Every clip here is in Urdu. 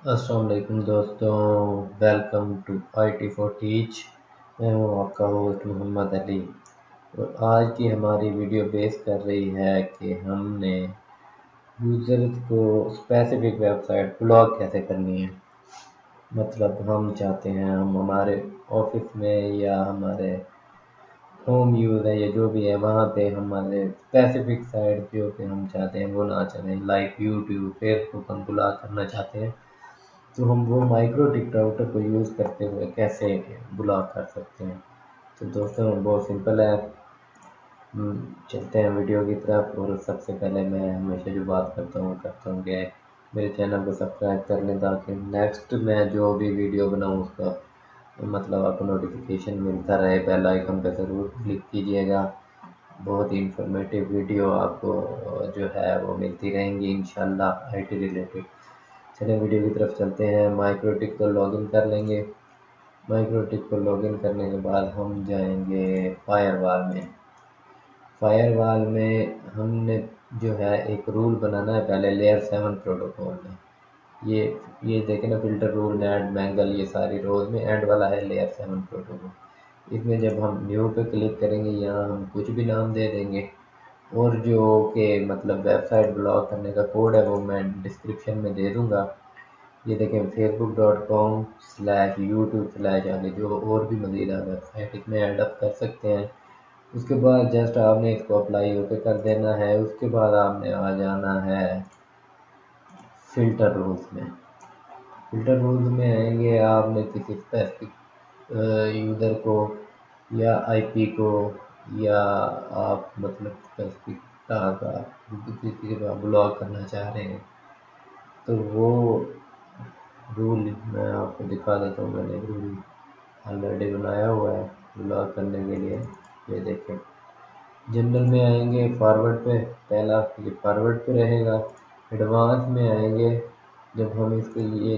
السلام علیکم دوستوں، welcome to I T for teach. میں ہوں آپ کا ہوسٹ محمد علی، اور آج کی ہماری ویڈیو بیس کر رہی ہے کہ ہم نے یوزرز کو اسپیسیفک ویب سائٹ بلاک کیسے کرنی ہے۔ مطلب ہم چاہتے ہیں ہم ہمارے آفس میں یا ہمارے ہوم یوز ہے یا جو بھی ہے وہاں پہ ہمارے اسپیسیفک سائٹ جو کہ ہم چاہتے ہیں وہ نہ چلیں، لائک یوٹیوب، فیس بک ہم بلاک کرنا چاہتے ہیں، تو ہم وہ مائکرو ٹک راؤٹر کو یوز کرتے ہوئے کیسے بلاک کر سکتے ہیں۔ تو دوستوں بہت سمپل ہے، چلتے ہیں ویڈیو کی طرف۔ اور سب سے پہلے میں ہمیشہ جو بات کرتا ہوں کہ میرے چینل کو سبسکرائب کر لیں تاکہ نیکسٹ میں جو بھی ویڈیو بناؤں اس کا مطلب آپ کو نوٹیفیکیشن ملتا رہے۔ بیل آئیکن پہ ضرور کلک کیجیے گا، بہت ہی انفارمیٹیو ویڈیو آپ کو جو ہے وہ ملتی رہیں گی انشاءاللہ آئی ٹی ریلیٹڈ۔ چلیں ویڈیو کی طرف چلتے ہیں۔ مائکرو ٹک کو لاگ ان کر لیں گے۔ مائکرو ٹک کو لاگ ان کرنے کے بعد ہم جائیں گے فائر وال میں۔ فائر وال میں ہم نے جو ہے ایک رول بنانا ہے پہلے لیئر 7 پروٹوکول میں۔ یہ دیکھیں نا، فلٹر رول، نیٹ، بینگل، یہ ساری روز میں اینڈ والا ہے لیئر 7 پروٹوکول۔ اس میں جب ہم نیو پہ کلک کریں گے یہاں ہم کچھ بھی نام دے دیں گے، اور جو کہ مطلب ویب سائٹ بلاک کرنے کا کوڈ ہے وہ میں ڈسکرپشن میں دے دوں گا۔ یہ دیکھیں facebook.com/youtube/ آگے جو اور بھی مزید آپ ویب سائٹ اس میں ایڈ اپ کر سکتے ہیں۔ اس کے بعد جسٹ آپ نے اس کو اپلائی ہو کے کر دینا ہے۔ اس کے بعد آپ نے آ جانا ہے فلٹر رولز میں۔ فلٹر رولز میں آئیں گے، آپ نے کسی اسپیسیفک یوزر کو یا آئی پی کو یا آپ مطلب اسپیسیفک کسی کو بلاک کرنا چاہ رہے ہیں تو وہ رول میں آپ کو دکھا دیتا ہوں۔ میں نے رول آلریڈی بنایا ہوا ہے بلاک کرنے کے لیے۔ یہ دیکھیں، جنرل میں آئیں گے، فارورڈ پہ پہلا یہ فارورڈ پہ رہے گا۔ ایڈوانس میں آئیں گے، جب ہم اس کے یہ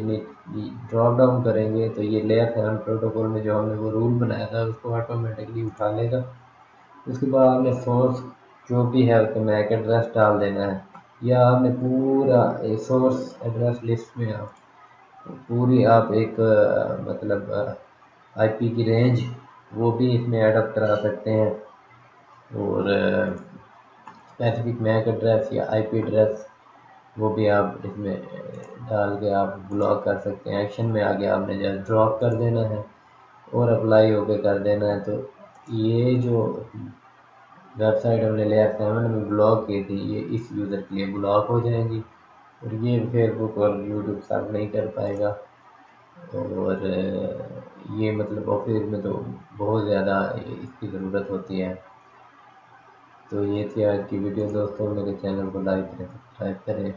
ڈراپ ڈاؤن کریں گے تو یہ لیئر 7 پروٹوکول میں جو ہم نے وہ رول بنایا تھا اس کو آٹومیٹکلی اٹھا لے گا۔ اس کے بعد آپ نے سورس جو بھی ہے اس کو میک ایڈریس ڈال دینا ہے، یا آپ نے پورا سورس ایڈریس لسٹ میں پوری آپ ایک مطلب آئی پی کی رینج وہ بھی اس میں ایڈ اپ کرا سکتے ہیں، اور اسپیسیفک میک ایڈریس یا آئی پی ایڈریس وہ بھی آپ اس میں ڈال کے آپ بلاک کر سکتے ہیں۔ ایکشن میں آگے آپ نے جسٹ ڈراپ کر دینا ہے اور اپلائی ہو کے کر دینا ہے، تو یہ جو ویب سائٹ ہم نے لیئر 7 میں بلاک کی تھی یہ اس یوزر کے لیے بلاک ہو جائیں گی، اور یہ فیس بک اور یوٹیوب سرو نہیں کر پائے گا۔ اور یہ مطلب آفس میں تو بہت زیادہ اس کی ضرورت ہوتی ہے۔ تو یہ تھی آج کی ویڈیو دوستوں، میرے چینل کو لائک کریں، سبسکرائب کریں۔